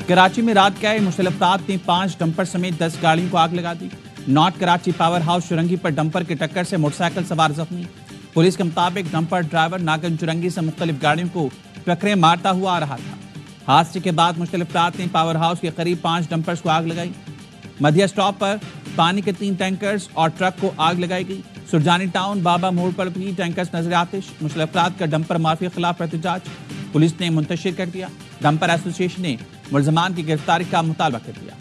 कराची में रात गए मुख्तलिफ अफराद ने 5 डंपर समेत 10 गाड़ियों को आग लगा दी। North Karachi power house Chowrangi पर डंपर की टक्कर से मोटरसाइकिल सवार जख्मी। पुलिस के मुताबिक डंपर ड्राइवर नागन चुरंगी से मुख्तलिफ गाड़ियों को टक्करें मारता हुआ आ रहा था। हादसे के बाद मुख्तलिफ अफराद ने पावर हाउस के करीब 5 डंपर्स को आग लगाई। मधिया स्टॉप पर पानी के 3 टैंकर्स और ट्रक को आग लगाई गई। सुरजानी टाउन बाबा मोड़ पर भी टैंकर्स नजर आतिश। मुख्तलिफ अफराद का डंपर माफिया के खिलाफ एहतजाज पुलिस ने मुंतशिर कर दिया। डंपर एसोसिएशन ने मुलजमान की गिरफ्तारी का मुतालबा कर दिया।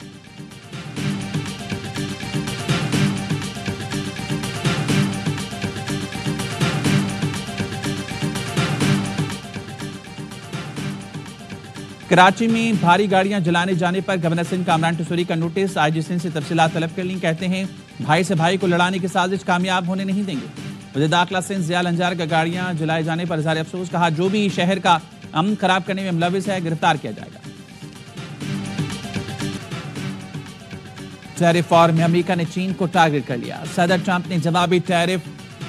कराची में भारी गाड़ियां जलाने जाने पर गवर्नर सिंध कामरान टसूरी का नोटिस। आईजी सिंध से तफसीलात तलब कर ली। कहते हैं भाई से भाई को लड़ाने की साजिश कामयाब होने नहीं देंगे। वज़ीर दाखिला सिंध ज़िया लंजार का गाड़ियां जलाए जाने पर इज़हार अफसोस। कहा जो भी शहर का अमन खराब करने में मुलविस है गिरफ्तार किया जाएगा। टैरिफ और में अमेरिका ने चीन को टारगेट कर लिया। सदर ट्रंप ने जवाबी टैरिफ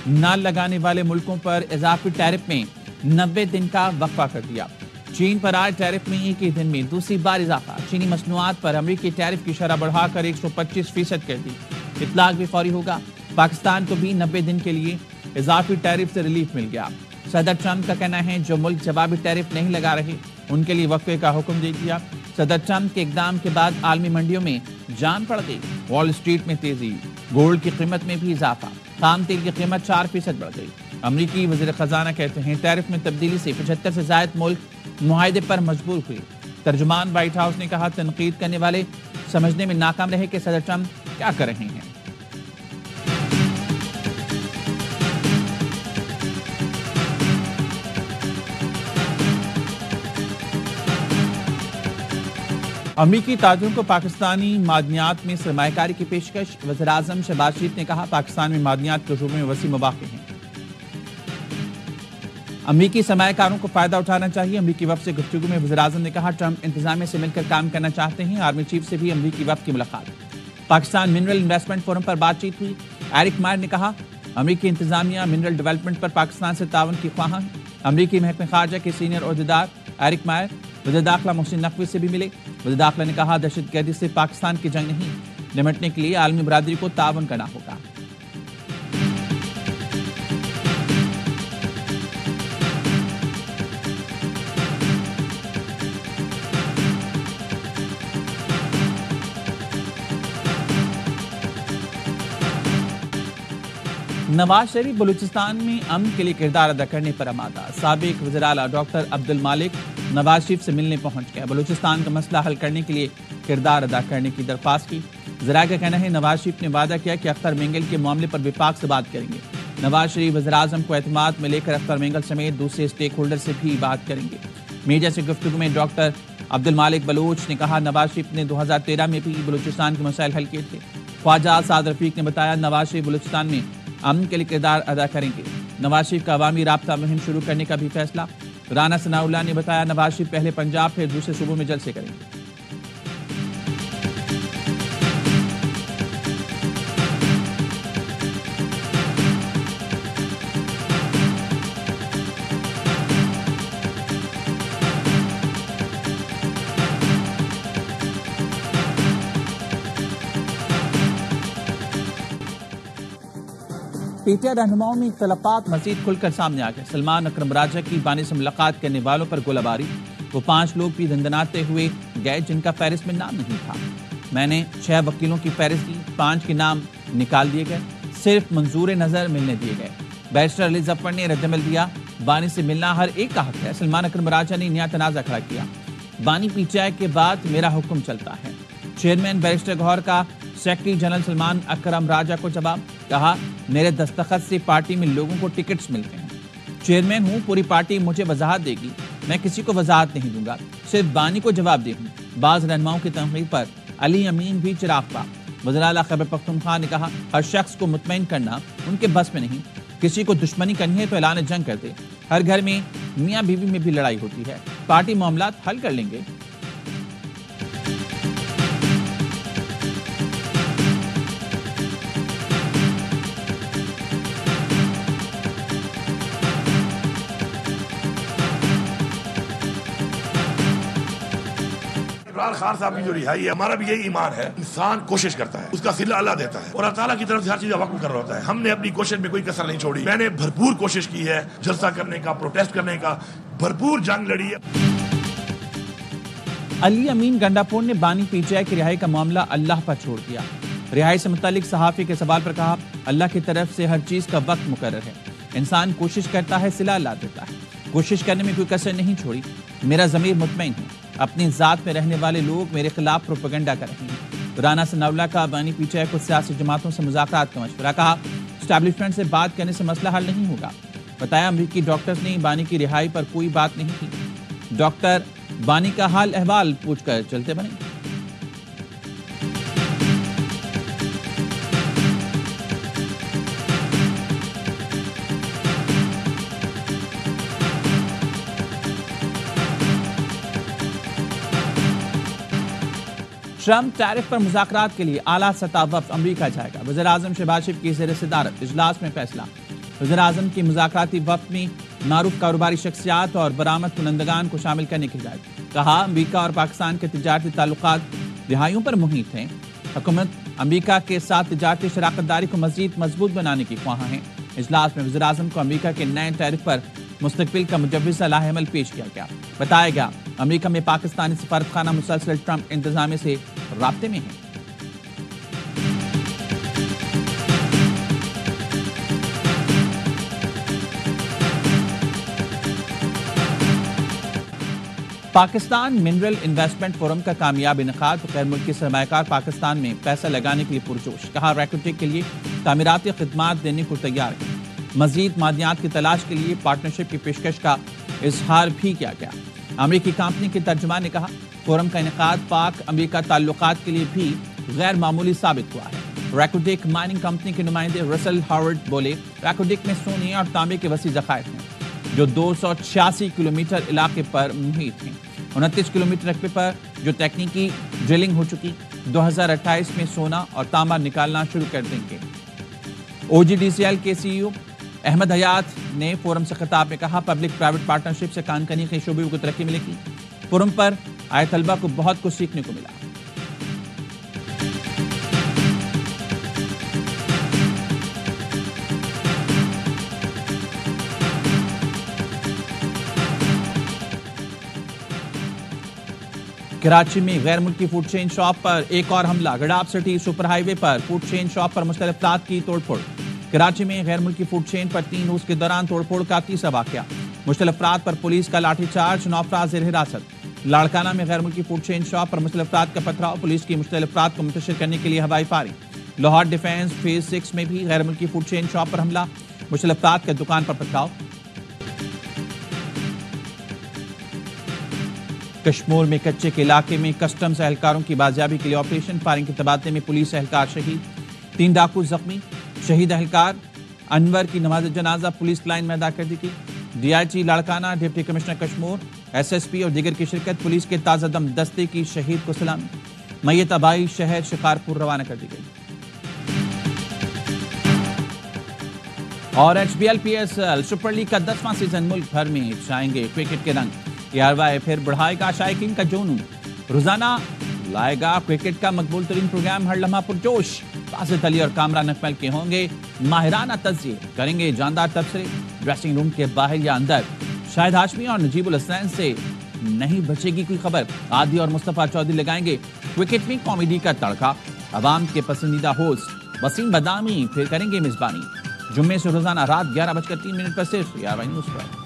न लगाने वाले मुल्कों पर इजाफी टैरिफ में 90 दिन का वक्फा कर दिया। चीन पर आज टैरिफ में एक ही दिन में दूसरी बार इजाफा। चीनी मसनूआत पर अमेरिकी टैरिफ की शरह बढ़ाकर 125% कर दी। इतलाक भी फौरी होगा। पाकिस्तान को भी 90 दिन के लिए इजाफी टैरिफ से रिलीफ मिल गया। सदर ट्रंप का कहना है जो मुल्क जवाबी टैरिफ नहीं लगा रहे उनके लिए वक्फे का हुक्म दे दिया। सदर ट्रंप के इकदाम के बाद आलमी मंडियों में जान पड़ गई। वॉल स्ट्रीट में तेजी, गोल्ड की कीमत में भी इजाफा, खाम तेल की कीमत 4% बढ़ गई। अमरीकी वज़ीर खजाना कहते हैं टैरिफ में तब्दीली से 75 से ज़ायद मुल्क मुआहदे पर मजबूर हुए। तर्जुमान व्हाइट हाउस ने कहा तनकीद करने वाले समझने में नाकाम रहे कि सदर ट्रंप क्या कर रहे हैं। अमरीकी ताजिरों को पाकिस्तानी मादनियात में सरमायाकारी की पेशकश। वज़ीर आज़म शहबाज शरीफ ने कहा पाकिस्तान में मादनियात के शोबे में वसी मौक़े हैं। अमरीकी सरमायाकारों को फायदा उठाना चाहिए। अमरीकी वफ़द से गुफ्तगू में वज़ीर आज़म ने कहा ट्रंप इंतजामिया से मिलकर काम करना चाहते हैं। आर्मी चीफ से भी अमरीकी वफ़द की मुलाकात। पाकिस्तान मिनरल इन्वेस्टमेंट फोरम पर बातचीत हुई। एरिक मायर ने कहा अमरीकी इंतजामिया मिनरल डेवलपमेंट पर पाकिस्तान से तावन की ख्वाह है। अमरीकी महकमे खारजा के सीनियर ओहदेदार एरिक मायर वज़ीर दाखिला मोहसिन नकवी से भी मिले। वज़ीर दाखिला ने कहा दहशतगर्दी से पाकिस्तान की जंग नहीं, निपटने के लिए आलमी बरादरी को तावन करना होगा। नवाज शरीफ बलूचिस्तान में अमन के लिए किरदार अदा करने पर आमादा। साबिक वज़ीर आला डॉक्टर अब्दुल मालिक नवाज शरीफ से मिलने पहुंच गए। बलूचिस्तान का मसला हल करने के लिए किरदार अदा करने की दरख्वास्त की। ज़राए का कहना है नवाज शरीफ ने वादा किया कि अख्तर मेंगल के मामले पर विफाक से बात करेंगे। नवाज शरीफ वज़ीर आज़म को एतमाद में लेकर अख्तर मेंगल समेत दूसरे स्टेक होल्डर से भी बात करेंगे। मीडिया से गुफ्तगू में डॉक्टर अब्दुल मालिक बलूच ने कहा नवाज शरीफ ने 2013 में भी बलूचिस्तान के मसाइल हल किए थे। ख्वाजा साद रफीक ने बताया नवाज शरीफ बलूचिस्तान में अमन के लिए किरदार अदा करेंगे। नवाज शरीफ का अवामी राब्ता मुहिम शुरू करने का भी फैसला। राना सनाउल्लाह ने बताया नवाज शरीफ पहले पंजाब फिर दूसरे सूबों में जलसे करेंगे। पीटीआई रहनुमाओं में इख्तलाफात मजीद खुलकर सामने आ गए। सलमान अकरम राजा की बानी से मुलाकात करने वालों पर गोलाबारी। वो 5 लोग भी दंदनाते हुए गए जिनका फहरिस्त में नाम नहीं था। मैंने 6 वकीलों की फहरिस्त दी, 5 के नाम निकाल दिए गए, सिर्फ मंजूर नजर मिलने दिए गए। बैरिस्टर अली जफर ने रद्दमल दिया बानी से मिलना हर एक का हक है। सलमान अकरम राजा ने नया तनाजा खड़ा किया। बानी पीटीआई के बाद मेरा हुक्म चलता है। चेयरमैन बैरिस्टर गौहर का सेक्रेटरी जनरल सलमान अकरम राजा को जवाब। कहा मेरे दस्तखत से पार्टी में लोगों को टिकट्स मिलते हैं। चेयरमैन हूँ, पूरी पार्टी मुझे वजाहत देगी, मैं किसी को वजाहत नहीं दूंगा, सिर्फ बानी को जवाब दे हूँ। बाज रहनुमाओं की तनकीद पर अली अमीन भी चिराग पा। वज़ीर आला खैबर पख्तूनख्वा ने कहा हर शख्स को मुतमईन करना उनके बस में नहीं। किसी को दुश्मनी करनी है तो ऐलान जंग कर दे। हर घर में मियाँ बीवी में भी लड़ाई होती है, पार्टी मामलात हल कर लेंगे। عمران خان صاحب کی جو رہائی ہے، ہمارا بھی یہی ایمان ہے، انسان کوشش کرتا ہے، اس کا صلہ اللہ دیتا ہے، اور اللہ تعالیٰ کی طرف سے ہر چیز کا وقت مقرر ہوتا ہے۔ ہم نے اپنی کوشش میں کوئی کسر نہیں چھوڑی، میں نے بھرپور کوشش کی ہے، جلسہ کرنے کا، پروٹیسٹ کرنے کا، بھرپور جنگ لڑی ہے۔ علی امین گنڈاپور نے بانی پی ٹی آئی کی رہائی کا معاملہ اللہ پر چھوڑ دیا۔ رہائی سے متعلق صحافی کے سوال پر کہا، اللہ کی طرف سے ہر چیز کا وقت مقرر ہے، انسان کوشش کرتا ہے، صلہ اللہ دیتا ہے، کوشش کرنے میں کوئی کسر نہیں چھوڑی۔ میرا ضمیر مطمئن ہے، اپنی ذات میں رہنے والے لوگ میرے خلاف پروپیگنڈا کر رہے ہیں۔ رانا ثناء اللہ کا بانی پی ٹی آئی کو سیاسی جماعتوں سے مذاکرات کا مشورہ، کہا اسٹیبلشمنٹ سے بات کرنے سے مسئلہ حل نہیں ہوگا۔ بتایا امریکی ڈاکٹرز نے بانی کی رہائی پر کوئی بات نہیں کی، ڈاکٹر بانی کا حال احوال پوچھ کر چلتے بنے۔ ٹرمپ ٹیرف پر مذاکرات کے لیے اعلیٰ سطح وفد امریکہ جائے گا، وزیر اعظم شہباز شریف کی زیر صدارت اجلاس میں فیصلہ۔ وزیر اعظم کی مذاکراتی وفد میں معروف کاروباری شخصیات اور برآمد کنندگان کو شامل کرنے کی ہدایت، کہا امریکہ اور پاکستان کے تجارتی تعلقات رہائیوں پر محیط ہیں، حکومت امریکہ کے ساتھ تجارتی شراکت داری کو مزید مضبوط بنانے کی خواہاں ہیں۔ اجلاس میں وزیر اعظم کو امریکہ کے نئے ٹیرف پر مستقبل کا مجوزہ لاہ عمل پیش کیا گیا۔ بتایا گیا امریکہ میں پاکستانی سفارتخانہ مسلسل ٹرمپ انتظامیہ سے رابطے میں ہے۔ پاکستان منرل انویسٹمنٹ فورم کا کامیاب انعقاد، غیر ملکی سرمایہ کار پاکستان میں پیسہ لگانے کے لیے پرجوش، کہا ریکوٹیک کے لیے تعمیراتی خدمات دینے کو تیار ہے۔ مزید معدنیات کی تلاش کے لیے پارٹنرشپ کی پیشکش کا اظہار بھی کیا گیا۔ امریکی کمپنی کے ترجمان نے کہا فورم کا انعقاد پاک امریکہ تعلقات کے لیے بھی غیر معمولی ثابت ہوا ہے۔ ریکوٹیک مائننگ کمپنی کے نمائندے رسل ہاورڈ بولے، ریکوٹیک میں سونے اور تانبے کے وسیع ذخائر ہیں جو 286 کلومیٹر علاقے پر محیط ہیں۔ 29 کلومیٹر رقبے پر جو تکنیکی ڈرلنگ ہو چکی، 2028 میں سونا اور تانبا نکالنا شروع کر دیں گے۔ او جی ڈی سی ایل کے سی ای او احمد حیات نے فورم سے خطاب میں کہا پبلک پرائیویٹ پارٹنرشپ سے کان کنی کے شعبے کو ترقی ملے گی۔ فورم پر آئے طلبہ کو بہت کچھ سیکھنے کو ملا۔ کراچی میں غیر ملکی فوڈ چین شاپ پر ایک اور حملہ، گڈاب سٹی سپر ہائی وے پر فوڈ چین شاپ پر مختلف افراد کی توڑ پھوڑ۔ کراچی میں غیر ملکی فوڈ چین پر 3 روز کے دوران توڑ پھوڑ کا تیسرا واقعہ، مختلف افراد پر پولیس کا لاٹھی چارج، 9 افراد زیر حراست۔ لاڑکانہ میں غیر ملکی فوڈ چین شاپ پر مختلف افراد کا پتھراؤ، پولیس کی مختلف افراد کو منتشر کرنے کے لیے ہوائی فائرنگ۔ لاہور ڈیفینس فیز 6 میں بھی غیر ملکی فوڈ چین شاپ پر حملہ، مختلف افراد کے دکان پر پتھراؤ۔ کشمور میں کچے کے علاقے میں کسٹمز اہلکاروں کی بازیابی کے لیے آپریشن، فائرنگ کے تبادلے میں پولیس اہلکار شہید، 3 ڈاکو زخمی، شہید اہلکار انور کی نماز جنازہ پولیس لائن میں ادا کر دی گئی۔ D I G Larkana, deputy commissioner Kashmore, S S P اور دیگر کی شرکت، پولیس کے تازہ دم دستے کی شہید کو سلامی، میت آبائی شہر شکارپور روانہ کر دی گئی۔ اور H B L P S L super league کا 10واں سیزن ملک بھر میں چھائیں گے کرکٹ کے رنگ، ARY پھر بڑھائے گا شائقین کا جنون، روزانہ لائے گا کرکٹ کا مقبول ترین پروگرام، ہر لمحہ پرجوش، باسط علی اور کامران اکمل کے ہوں گے ماہرانہ تجزیے، کریں گے جاندار تبصرے، ڈریسنگ روم کے باہر یا اندر، شاہد ہاشمی اور نجیب الحسین سے نہیں بچے گی کوئی خبر، عادی اور مصطفیٰ چودھری لگائیں گے کرکٹ میں کامیڈی کا تڑکا، عوام کے پسندیدہ ہوسٹ وسیم بادامی پھر کریں گے میزبانی، جمعے سے روزانہ رات 11:03 پر صرف ARY نیوز پر۔